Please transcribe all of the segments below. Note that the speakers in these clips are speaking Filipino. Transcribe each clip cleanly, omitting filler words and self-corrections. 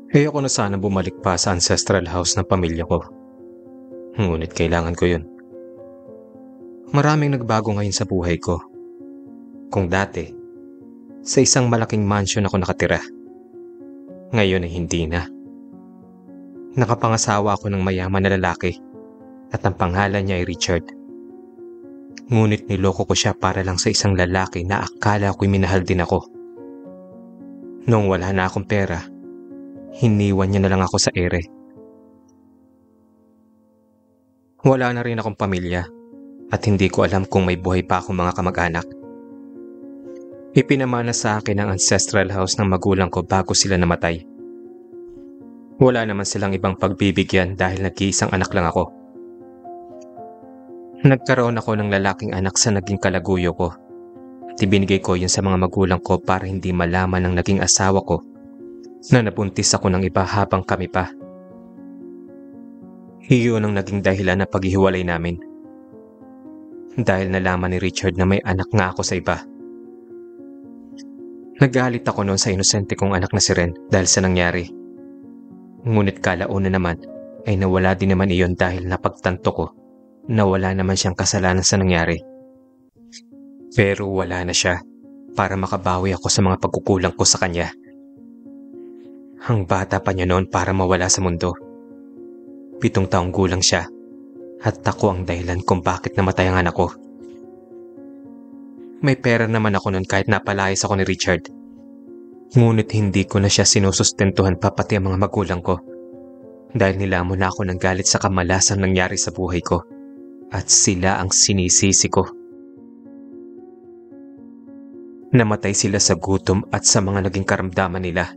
Ayoko na sana bumalik pa sa ancestral house ng pamilya ko. Ngunit kailangan ko yun. Maraming nagbago ngayon sa buhay ko. Kung dati, sa isang malaking mansion ako nakatira. Ngayon ay hindi na. Nakapangasawa ako ng mayaman na lalaki at ang pangalan niya ay Richard. Ngunit niloko ko siya para lang sa isang lalaki na akala ko'y minahal din ako. Noong wala na akong pera, hiniwan niya na lang ako sa ere. Wala na rin akong pamilya at hindi ko alam kung may buhay pa akong mga kamag-anak. Ipinamana sa akin ang ancestral house ng magulang ko bago sila namatay. Wala naman silang ibang pagbibigyan dahil nag-iisang anak lang ako. Nagkaroon ako ng lalaking anak sa naging kalaguyo ko at ibinigay ko yun sa mga magulang ko para hindi malaman ng naging asawa ko na nabuntis ako ng iba habang kami pa. Iyon ang naging dahilan na paghihiwalay namin. Dahil nalaman ni Richard na may anak nga ako sa iba. Nagalit ako noon sa inosente kong anak na si Ren dahil sa nangyari. Ngunit kalauna naman ay nawala din naman iyon dahil napagtanto ko na wala naman siyang kasalanan sa nangyari. Pero wala na siya para makabawi ako sa mga pagkukulang ko sa kanya. Ang bata pa niya noon para mawala sa mundo. 7 taong gulang siya at ako ang dahilan kung bakit namatay ang anak ko. May pera naman ako noon kahit napalayas ako ni Richard. Ngunit hindi ko na siya sinusustentuhan pa pati ang mga magulang ko dahil nilamon na ako ng galit sa kamalasang nangyari sa buhay ko at sila ang sinisisi ko. Namatay sila sa gutom at sa mga naging karamdaman nila.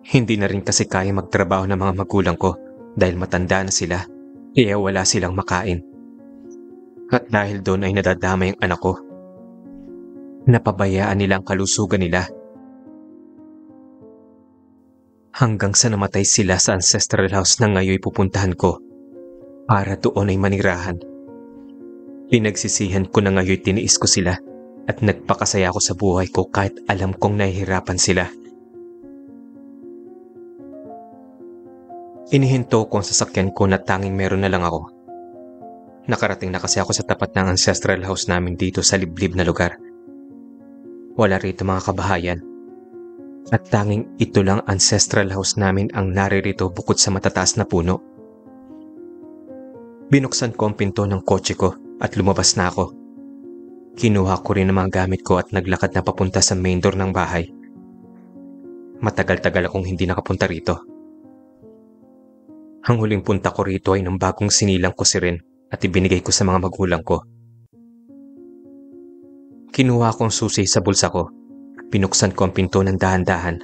Hindi na rin kasi kaya magtrabaho ng mga magulang ko dahil matanda na sila, wala silang makain. At dahil doon ay nadadama yung anak ko. Napabayaan nila ang kalusugan nila. Hanggang sa namatay sila sa ancestral house na ngayon pupuntahan ko para doon ay manirahan. Pinagsisihan ko na ngayon tiniis ko sila at nagpakasaya ako sa buhay ko kahit alam kong nahihirapan sila. Inihinto ko ang sasakyan ko na tanging meron na lang ako. Nakarating na kasi ako sa tapat ng ancestral house namin dito sa liblib na lugar. Wala rito mga kabahayan. At tanging ito lang ancestral house namin ang naririto bukod sa matataas na puno. Binuksan ko ang pinto ng kotse ko at lumabas na ako. Kinuha ko rin ang mga gamit ko at naglakad na papunta sa main door ng bahay. Matagal-tagal akong hindi nakapunta rito. Ang huling punta ko rito ay nang bagong sinilang ko si Ren at ibinigay ko sa mga magulang ko. Kinuha ko ang susi sa bulsa ko. Binuksan ko ang pinto ng dahan-dahan.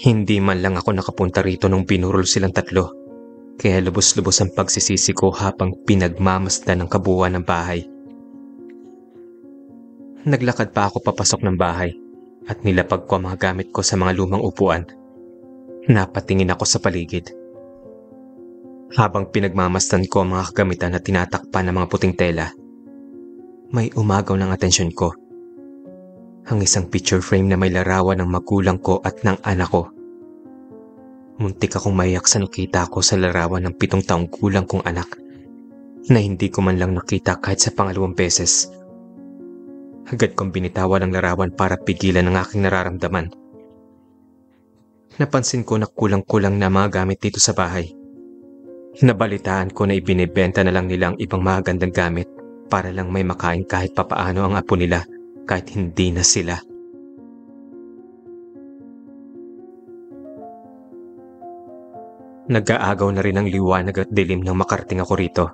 Hindi man lang ako nakapunta rito nung binurol silang tatlo. Kaya lubos-lubos ang pagsisisi ko habang pinagmamasdan ng kabuuan ng bahay. Naglakad pa ako papasok ng bahay at nilapag ko ang mga gamit ko sa mga lumang upuan. Napatingin ako sa paligid. Habang pinagmamasdan ko ang mga kagamitan na tinatakpan ng mga puting tela, may umagaw ng atensyon ko. Ang isang picture frame na may larawan ng magulang ko at ng anak ko. Muntik akong maiyak sa nakita ko sa larawan ng 7 taong gulang kong anak na hindi ko man lang nakita kahit sa pangalawang beses. Agad kong binitawan ang larawan para pigilan ang aking nararamdaman. Napansin ko na kulang-kulang na mga gamit dito sa bahay. Nabalitaan ko na ibinibenta na lang nila ang ibang magandang gamit para lang may makain kahit papaano ang apo nila kahit hindi na sila. Nag-aagaw na rin ang liwanag at dilim nang makarating ako rito.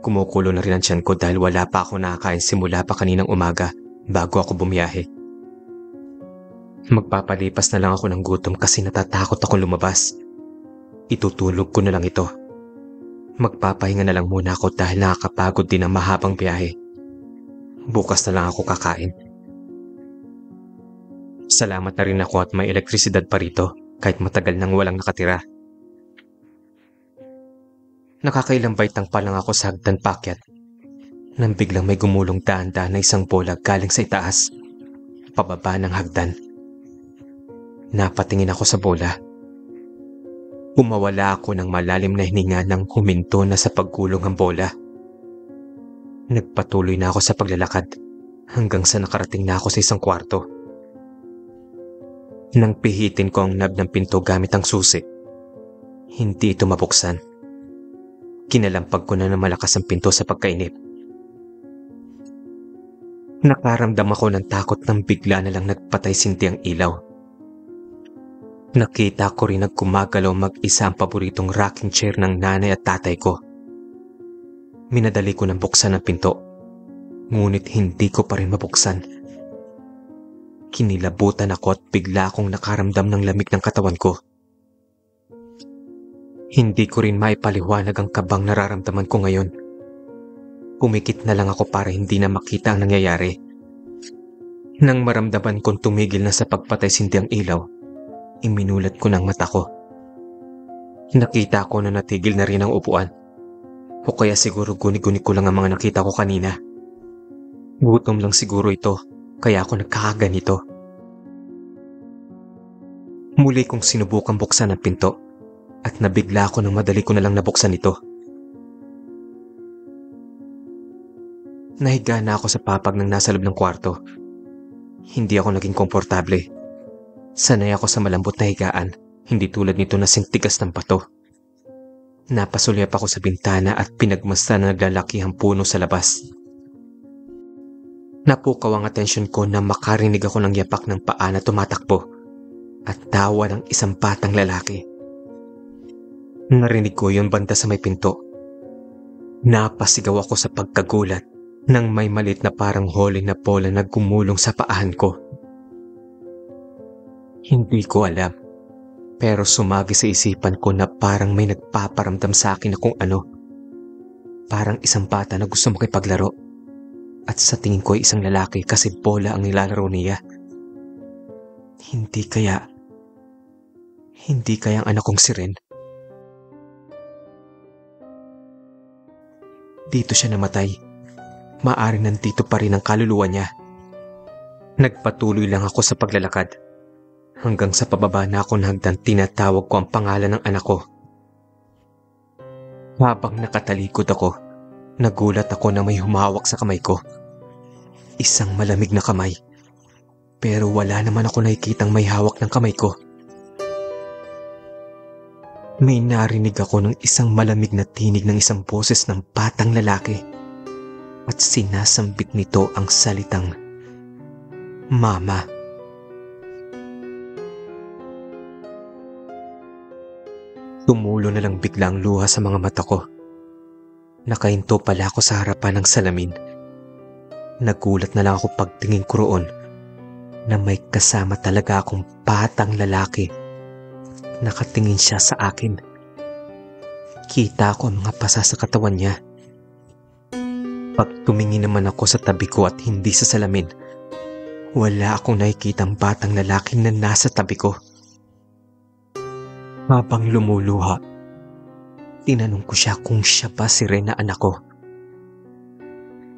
Kumukulo na rin ang tiyan ko dahil wala pa ako nakakain simula pa kaninang umaga bago ako bumiyahe. Magpapalipas na lang ako ng gutom kasi natatakot akong lumabas. Itutulog ko na lang ito. Magpapahinga na lang muna ako dahil nakakapagod din ang mahabang biyahe. Bukas na lang ako kakain. Salamat na rin ako at may elektrisidad pa rito kahit matagal nang walang nakatira. Nakakailang baitang pa lang ako sa hagdan paakyat nang biglang may gumulong dahan-dahan na isang bola galing sa itaas, pababa ng hagdan. Napatingin ako sa bola. Umawala ako ng malalim na hininga nang huminto na sa pagkulong ang bola. Nagpatuloy na ako sa paglalakad hanggang sa nakarating na ako sa isang kwarto. Nang pihitin ko ang knob ng pinto gamit ang susi, hindi ito mabuksan. Kinalampag ko na ng malakas ang pinto sa pagkainip. Nakaramdam ako ng takot nang bigla na lang nagpatay sinti ang ilaw. Nakita ko rin nagkumagalaw mag-isa ang paboritong rocking chair ng nanay at tatay ko. Minadali ko nang buksan ang pinto, ngunit hindi ko pa rin mabuksan. Kinilabutan ako at bigla akong nakaramdam ng lamig ng katawan ko. Hindi ko rin maipaliwanag ang kabang nararamdaman ko ngayon. Pumikit na lang ako para hindi na makita ang nangyayari. Nang maramdaman kong tumigil na sa pagpatay sinti ang ilaw, iminulat ko ng mata ko. Nakita ko na natigil na rin ang upuan. O kaya siguro guni-guni ko lang ang mga nakita ko kanina. Gutom lang siguro ito, kaya ako nagkakaganito. Muli kong sinubukang buksan ang pinto at nabigla ako nang madali ko na lang nabuksan ito. Nahiga na ako sa papag ng nasa loob ng kwarto. Hindi ako naging komportable. Sanay ako sa malambot na higaan, hindi tulad nito na sintigas ng bato. Napasulyap ako sa bintana at pinagmasdan na naglalakihang puno sa labas. Napukaw ang atensyon ko na makarinig ako ng yapak ng paa na tumatakbo at tawa ng isang batang lalaki. Narinig ko yung banda sa may pinto. Napasigaw ako sa pagkagulat nang may malit na parang hole na bola na gumulong sa paahan ko. Hindi ko alam, pero sumagi sa isipan ko na parang may nagpaparamdam sa akin na kung ano. Parang isang bata na gusto makipaglaro. At sa tingin ko ay isang lalaki kasi bola ang nilalaro niya. Hindi kaya ang anak kong si Ren. Dito siya namatay. Maaring nandito pa rin ang kaluluwa niya. Nagpatuloy lang ako sa paglalakad. Hanggang sa pababa na ako ng hagdan, tinatawag ko ang pangalan ng anak ko. Habang nakatalikod ako, nagulat ako na may humawak sa kamay ko. Isang malamig na kamay. Pero wala naman ako nakikitang may hawak ng kamay ko. May narinig ako ng isang malamig na tinig ng isang boses ng batang lalaki. At sinasambit nito ang salitang Mama. Tumulo na lang biglang luha sa mga mata ko. Nakahinto pala ako sa harapan ng salamin. Nagulat na lang ako pagtingin ko roon na may kasama talaga akong batang lalaki. Nakatingin siya sa akin. Kita ko ang mga pasa sa katawan niya. Pag tumingin naman ako sa tabi ko at hindi sa salamin, wala akong nakikitang batang lalaki na nasa tabi ko. Habang lumuluha, tinanong ko siya kung siya ba si Ren na anak ko.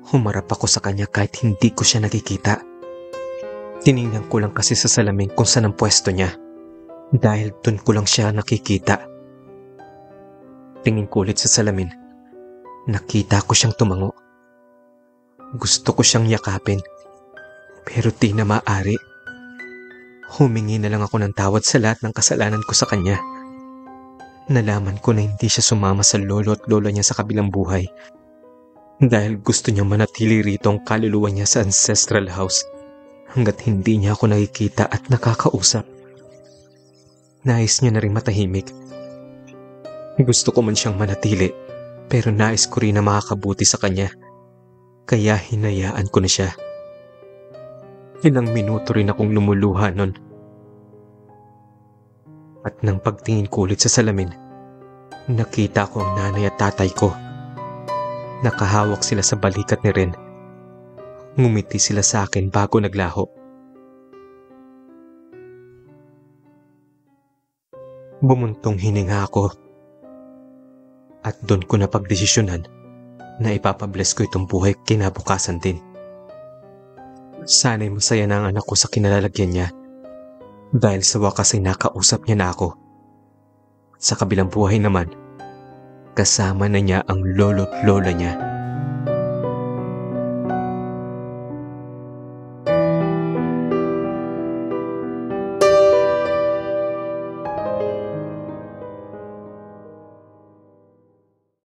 Humarap ako sa kanya kahit hindi ko siya nakikita. Tiningnan ko lang kasi sa salamin kung saan ang pwesto niya, dahil dun ko lang siya nakikita. Tingin ko ulit sa salamin. Nakita ko siyang tumango. Gusto ko siyang yakapin, pero di na maaari. Humingi na lang ako ng tawad sa lahat ng kasalanan ko sa kanya. Nalaman ko na hindi siya sumama sa lolo at lola niya sa kabilang buhay dahil gusto niya manatili rito ang kaluluwa niya sa ancestral house hanggat hindi niya ako nakikita at nakakausap. Nais niya na rin matahimik. Gusto ko man siyang manatili, pero nais ko rin na makakabuti sa kanya, kaya hinayaan ko na siya. Ilang minuto rin akong lumuluha nun. At nang pagtingin ko ulit sa salamin, nakita ko ang nanay at tatay ko. Nakahawak sila sa balikat ni Ren. Ngumiti sila sa akin bago naglaho. Bumuntong hininga ako. At doon ko napagdesisyonan na ipapabless ko itong buhay kinabukasan din. Sana'y masaya na ang anak ko sa kinalalagyan niya. Dahil sa wakas ay nakausap niya na ako. Sa kabilang buhay naman, kasama na niya ang lolo't lola niya.